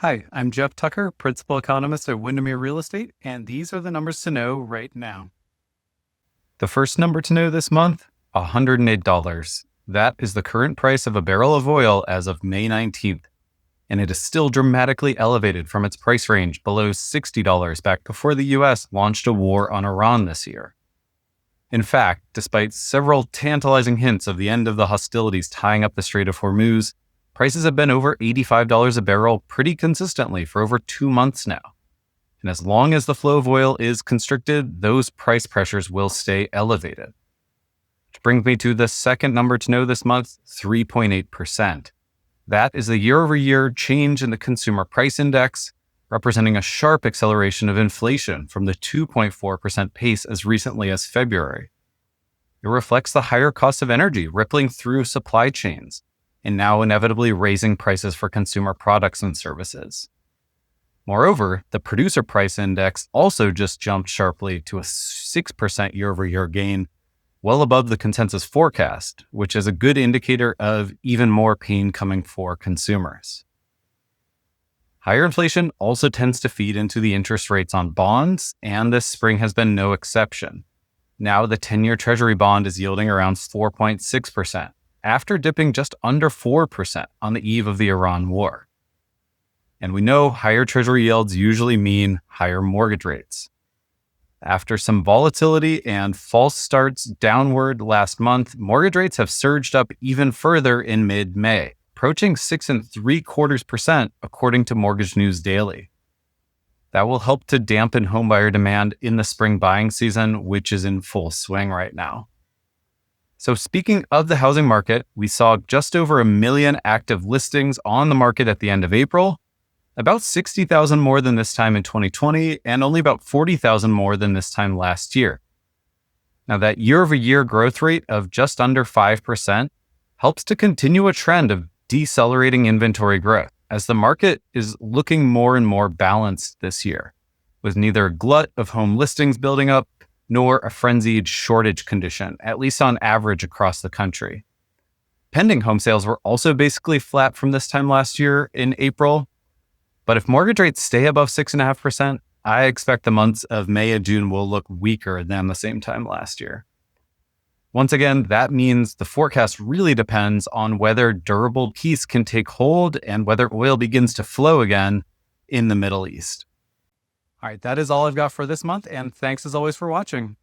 Hi, I'm Jeff Tucker, Principal Economist at Windermere Real Estate, and these are the numbers to know right now. The first number to know this month, $108. That is the current price of a barrel of oil as of May 19th, and it is still dramatically elevated from its price range below $60 back before the US launched a war on Iran this year. In fact, despite several tantalizing hints of the end of the hostilities tying up the Strait of Hormuz, prices have been over $85 a barrel pretty consistently for over 2 months now. And as long as the flow of oil is constricted, those price pressures will stay elevated. Which brings me to the second number to know this month, 3.8%. That is the year-over-year change in the consumer price index, representing a sharp acceleration of inflation from the 2.4% pace as recently as February. It reflects the higher cost of energy rippling through supply chains, and now inevitably raising prices for consumer products and services. Moreover, the producer price index also just jumped sharply to a 6% year-over-year gain, well above the consensus forecast, which is a good indicator of even more pain coming for consumers. Higher inflation also tends to feed into the interest rates on bonds, and this spring has been no exception. Now the 10-year Treasury bond is yielding around 4.6%. After dipping just under 4% on the eve of the Iran war. And we know higher treasury yields usually mean higher mortgage rates. After some volatility and false starts downward last month, mortgage rates have surged up even further in mid-May, approaching 6.75% according to Mortgage News Daily. That will help to dampen homebuyer demand in the spring buying season, which is in full swing right now. So speaking of the housing market, we saw just over 1 million active listings on the market at the end of April, about 60,000 more than this time in 2020, and only about 40,000 more than this time last year. Now that year-over-year growth rate of just under 5% helps to continue a trend of decelerating inventory growth, as the market is looking more and more balanced this year, with neither a glut of home listings building up, nor a frenzied shortage condition, at least on average across the country. Pending home sales were also basically flat from this time last year in April. But if mortgage rates stay above 6.5%, I expect the months of May and June will look weaker than the same time last year. Once again, that means the forecast really depends on whether durable peace can take hold and whether oil begins to flow again in the Middle East. All right, that is all I've got for this month, and thanks as always for watching.